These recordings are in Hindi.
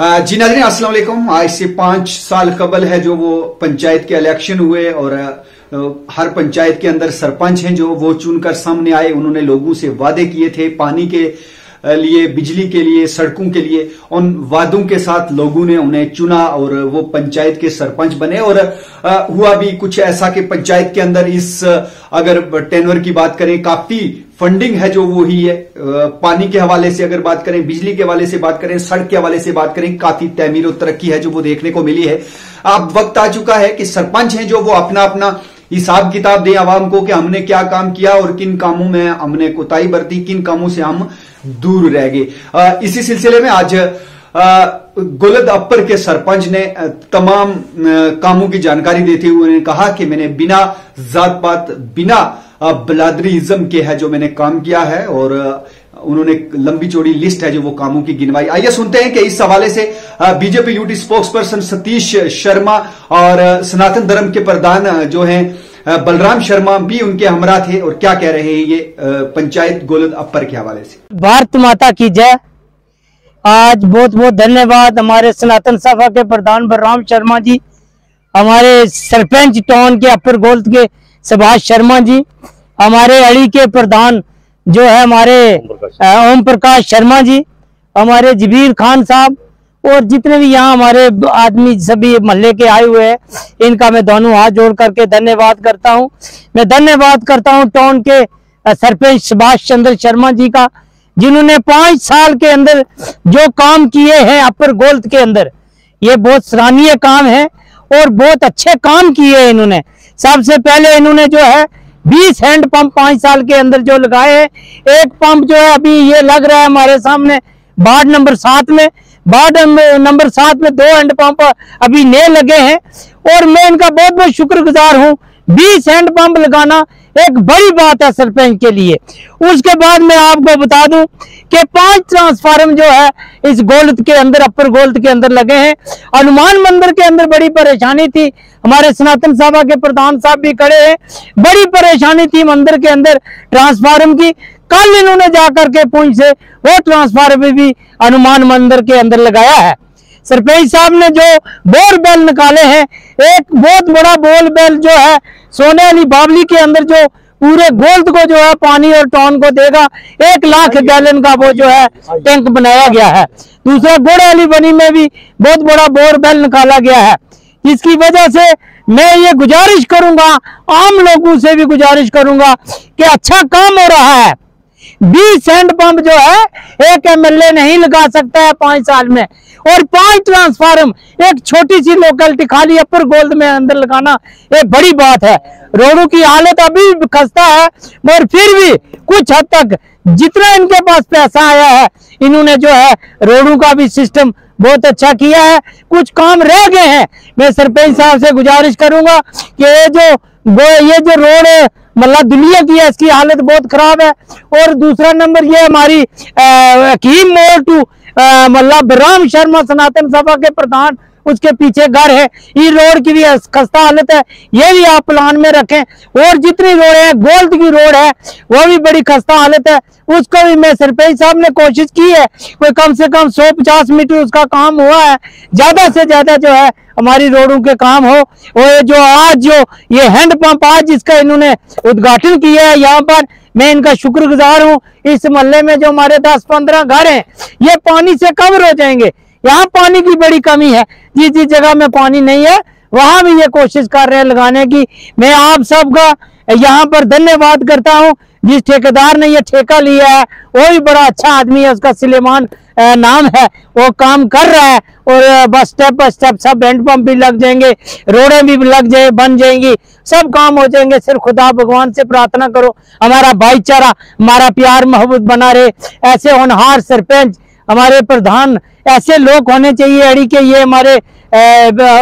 जी नाज़रीन अस्सलाम वालेकुम। आज से 5 साल कबल है जो वो पंचायत के इलेक्शन हुए और हर पंचायत के अंदर सरपंच हैं जो वो चुनकर सामने आए। उन्होंने लोगों से वादे किए थे पानी के लिए, बिजली के लिए, सड़कों के लिए। उन वादों के साथ लोगों ने उन्हें चुना और वो पंचायत के सरपंच बने। और हुआ भी कुछ ऐसा कि पंचायत के अंदर इस अगर टेन्योर की बात करें काफी फंडिंग है जो वो ही है। पानी के हवाले से अगर बात करें, बिजली के हवाले से बात करें, सड़क के हवाले से बात करें, काफी तमीर और तरक्की है जो वो देखने को मिली है। अब वक्त आ चुका है कि सरपंच हैं जो वो अपना अपना हिसाब किताब दें आवाम को कि हमने क्या काम किया और किन कामों में हमने कोताही बरती, किन कामों से हम दूर रह गए। इसी सिलसिले में आज गोलद अपर के सरपंच ने तमाम कामों की जानकारी देते हुए उन्होंने कहा कि मैंने बिना जात पात, बिना बिरादरीइज्म के है जो मैंने काम किया है। और उन्होंने लंबी चौड़ी लिस्ट है जो वो कामों की गिनवाई। आइए सुनते हैं कि इस हवाले से BJP UT spokes person Satish Sharma और सनातन धर्म के प्रधान जो हैं बलराम शर्मा भी उनके हमरा थे और क्या कह रहे हैं ये पंचायत गोलद अपर के हवाले से। भारत माता की जय। आज बहुत बहुत धन्यवाद हमारे सनातन सभा के प्रधान बलराम शर्मा जी, हमारे सरपंच टाउन के अपर गोलद के सुभाष शर्मा जी, हमारे अड़ी के प्रधान जो है हमारे ओम प्रकाश शर्मा जी, हमारे जबीर खान साहब और जितने भी यहाँ हमारे आदमी सभी मोहल्ले के आए हुए हैं, इनका मैं दोनों हाथ जोड़ करके धन्यवाद करता हूँ। मैं धन्यवाद करता हूँ टाउन के सरपंच सुभाष चंद्र शर्मा जी का, जिन्होंने 5 साल के अंदर जो काम किए हैं अपर गोलद के अंदर, ये बहुत सराहनीय काम है और बहुत अच्छे काम किए हैं इन्होंने। सबसे पहले इन्होंने जो है 20 हैंड पंप 5 साल के अंदर जो लगाए हैं। एक पंप जो है अभी ये लग रहा है हमारे सामने वार्ड नंबर 7 में, वार्ड नंबर 7 में 2 हैंड पंप अभी नए लगे हैं और मैं इनका बहुत बहुत शुक्रगुजार हूँ। 20 हैंड पंप लगाना एक बड़ी बात है सरपंच के लिए। उसके बाद मैं आपको बता दूं कि 5 ट्रांसफार्मर जो है इस गोलद के अंदर, अपर गोलद के अंदर लगे हैं। हनुमान मंदिर के अंदर बड़ी परेशानी थी, हमारे सनातन सभा के प्रधान साहब भी खड़े हैं, बड़ी परेशानी थी मंदिर के अंदर ट्रांसफार्मर की। कल इन्होंने जाकर के पुंछ से वो ट्रांसफार्मर भी हनुमान मंदिर के अंदर लगाया है। सरपंच साहब ने जो बोरवेल निकाले हैं, एक बहुत बड़ा बोरवेल जो है सोने वाली बावली के अंदर जो पूरे गोलद को जो है पानी और टाउन को देगा, 1 लाख गैलन का वो जो है टैंक बनाया गया है। दूसरा गोड़ वाली बनी में भी बहुत बड़ा बोरवेल निकाला गया है। जिसकी वजह से मैं ये गुजारिश करूंगा, आम लोगों से भी गुजारिश करूंगा कि अच्छा काम हो रहा है। 20 हैंड पंप जो है एक एमएलए नहीं लगा सकता है 5 साल में, और 5 ट्रांसफार्मर एक छोटी सी लोकेलिटी खाली अपर गोलद में अंदर लगाना एक बड़ी बात है। रोडों की हालत अभी भी खस्ता है, मगर फिर भी कुछ हद तक जितना इनके पास पैसा आया है इन्होंने जो है रोडों का भी सिस्टम बहुत अच्छा किया है। कुछ काम रह गए हैं, मैं सरपंच साहब से गुजारिश करूंगा कि ये जो रोड है मतलब दुनिया की है, इसकी हालत बहुत खराब है। और दूसरा नंबर ये हमारी हकीम मोड़ टू मतलब बलराम शर्मा सनातन सभा के प्रधान, उसके पीछे घर है, ये रोड की भी खस्ता हालत है, ये भी आप प्लान में रखें। और जितनी रोड है, गोलद की रोड है वो भी बड़ी खस्ता हालत है, उसको भी मैं सरपंच साहब ने कोशिश की है, कोई कम से कम 150 मीटर उसका काम हुआ है। ज्यादा से ज्यादा जो है हमारी रोडों के काम हो। और जो आज जो ये हैंड पंप आज जिसका इन्होंने उद्घाटन किया है यहाँ पर, मैं इनका शुक्रगुजार हूँ। इस मोहल्ले में जो हमारे 10-15 घर हैं ये पानी से कवर हो जाएंगे। यहाँ पानी की बड़ी कमी है, जिस जिस जगह में पानी नहीं है वहां भी ये कोशिश कर रहे हैं लगाने की। मैं आप सबका यहाँ पर धन्यवाद करता हूँ। जिस ठेकेदार ने ये ठेका लिया है वो भी बड़ा अच्छा आदमी है, उसका सुलेमान नाम है, वो काम कर रहा है। और बस स्टेप बाय स्टेप सब हैंड पंप भी लग जाएंगे, रोडें भी लग जाए, बन जाएंगी, सब काम हो जाएंगे। सिर्फ खुदा भगवान से प्रार्थना करो हमारा भाईचारा, हमारा प्यार मोहब्बत बना रहे। ऐसे होनहार सरपंच, हमारे प्रधान, ऐसे लोग होने चाहिए अड़ी के। ये हमारे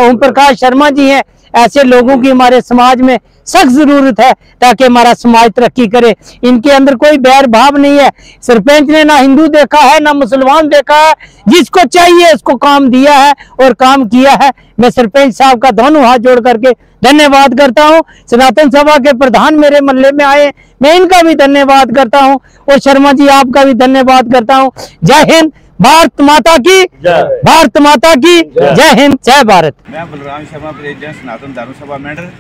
ओम प्रकाश शर्मा जी हैं, ऐसे लोगों की हमारे समाज में सख्त जरूरत है ताकि हमारा समाज तरक्की करे। इनके अंदर कोई बैर भाव नहीं है। सरपंच ने ना हिंदू देखा है ना मुसलमान देखा है, जिसको चाहिए उसको काम दिया है और काम किया है। मैं सरपंच साहब का दोनों हाथ जोड़ करके धन्यवाद करता हूं। सनातन सभा के प्रधान मेरे मोहल्ले में आए, मैं इनका भी धन्यवाद करता हूं और शर्मा जी आपका भी धन्यवाद करता हूं। जय हिंद, भारत माता की भारत माता की जय हिंद जय भारत। मैं बलराम शर्मा, प्रेसिडेंट सनातन धर्म सभा मेंढर।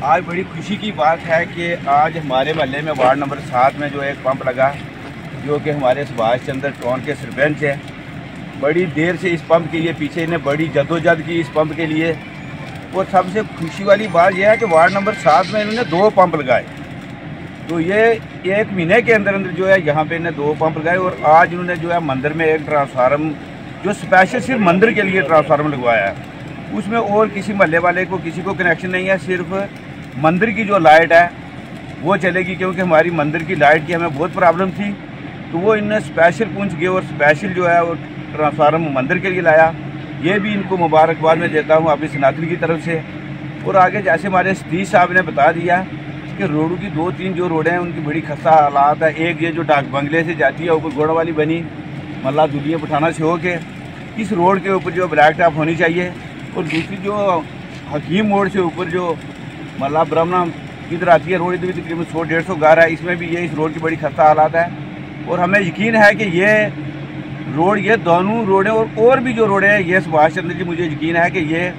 आज बड़ी खुशी की बात है कि आज हमारे मोहल्ले में वार्ड नंबर 7 में जो एक पंप लगा, जो कि हमारे सुभाष चंद्र टोन के सरपंच है। बड़ी देर से इस पंप के लिए पीछे इन्हें बड़ी जद्दोजहद की इस पंप के लिए, और सबसे खुशी वाली बात यह है कि वार्ड नंबर 7 में इन्होंने 2 पंप लगाए। तो ये 1 महीने के अंदर अंदर जो है यहाँ पे इन्हें 2 पंप लगाए, और आज इन्होंने जो है मंदिर में एक ट्रांसफार्म जो स्पेशल सिर्फ मंदिर के लिए ट्रांसफार्म लगवाया है। उसमें और किसी मोहल्ले वाले को किसी को कनेक्शन नहीं है, सिर्फ मंदिर की जो लाइट है वो चलेगी, क्योंकि हमारी मंदिर की लाइट की हमें बहुत प्रॉब्लम थी। तो वो इन्हें स्पेशल पूछ गए और स्पेशल जो है वो ट्रांसफार्म मंदिर के लिए लाया। ये भी इनको मुबारकबाद मैं देता हूँ अपनी सनातन की तरफ से। और आगे जैसे हमारे सतीश साहब ने बता दिया कि रोडों की 2-3 जो रोडें हैं उनकी बड़ी खस्ता हालात है। एक ये जो डाक बंगले से जाती है ऊपर घोड़ा वाली बनी मल्ला दुलिया पठाना से होके, इस रोड के ऊपर जो ब्लैक टॉप होनी चाहिए। और दूसरी जो हकीम मोड़ से ऊपर जो मल्ला ब्रह्मणा इधर आती है रोड, इधर भी तकरीबन 100-150 गार है, इसमें भी ये इस रोड की बड़ी खस्ता हालात है। और हमें यकीन है कि ये रोड, ये दोनों रोडें और भी जो रोडें हैं, ये सुभाष चंद्र जी मुझे यकीन है कि ये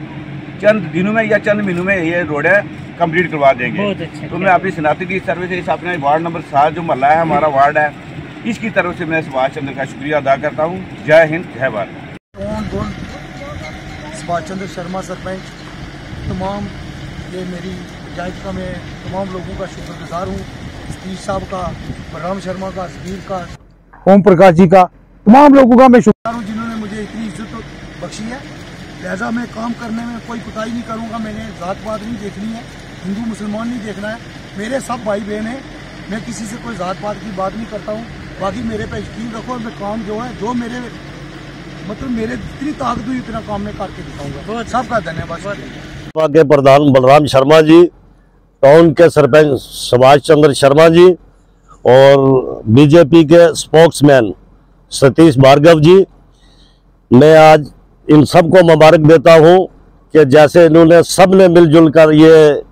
चंद दिनों में या चंद महीनों में ये रोडें कंप्लीट करवा देंगे। तो मैं अपनी सनातन की सर्विस से इस अपने वार्ड नंबर 7 जो मोहल्ला है हमारा वार्ड है, इसकी तरफ से मैं सुभाष चंद्र का शुक्रिया अदा करता हूँ। जय हिंद जय भारत। सुभाष चंद्र शर्मा सरपंच, तमाम ये मेरी पंचायत का मैं तमाम लोगों का शुक्रगुजार हूँ। सतीश साहब का, बलराम शर्मा का, समीर का, ओम प्रकाश जी का, तमाम लोगों का मैं शुक्रिया हूँ जिन्होंने मुझे इतनी इज्जत बख्शी है। लिहाजा मैं काम करने में कोई कोताही नहीं करूँगा। मैंने जात पात नहीं देखनी है, हिंदू मुसलमान नहीं देखना है, मेरे सब भाई बहन हैं। मैं किसी से कोई जात पात की बात नहीं करता हूँ। बाकी मेरे पे यकीन रखो, मैं काम जो है जो मेरे मतलब मेरे जितनी ताकत हुई इतना काम मैं करके दिखाऊंगा। सबका धन्यवाद। के प्रधान बलराम शर्मा जी, टाउन के सरपंच सुभाष चंद्र शर्मा जी और बीजेपी के स्पोक्समैन सतीश भार्गव जी, मैं आज इन सबको मुबारक देता हूं कि जैसे इन्होंने सब ने मिलजुल कर ये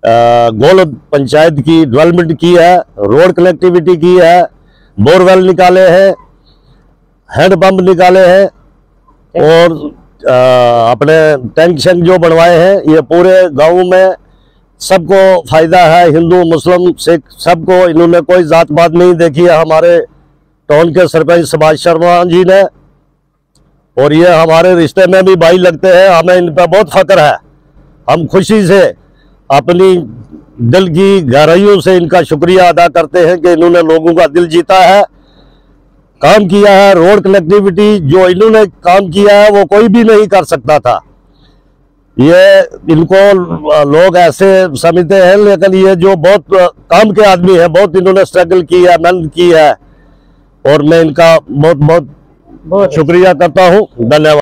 गोल पंचायत की डेवलपमेंट की है, रोड कनेक्टिविटी की है, बोरवेल निकाले हैं, हैंडपंप निकाले हैं और अपने टैंक शैंक जो बनवाए हैं, ये पूरे गांव में सबको फायदा है। हिंदू मुस्लिम सिख सबको इन्होंने कोई जात पात नहीं देखी है हमारे टाउन के सरपंच सुभाष शर्मा जी ने, और ये हमारे रिश्ते में भी भाई लगते हैं। हमें इन पर बहुत फख्र है। हम खुशी से अपनी दिल की गहराइयों से इनका शुक्रिया अदा करते हैं कि इन्होंने लोगों का दिल जीता है, काम किया है। रोड कनेक्टिविटी जो इन्होंने काम किया है वो कोई भी नहीं कर सकता था। ये इनको लोग ऐसे समझते हैं, लेकिन ये जो बहुत काम के आदमी है, बहुत इन्होंने स्ट्रगल की है, मेहनत की है, और मैं इनका बहुत बहुत शुक्रिया करता हूँ। धन्यवाद।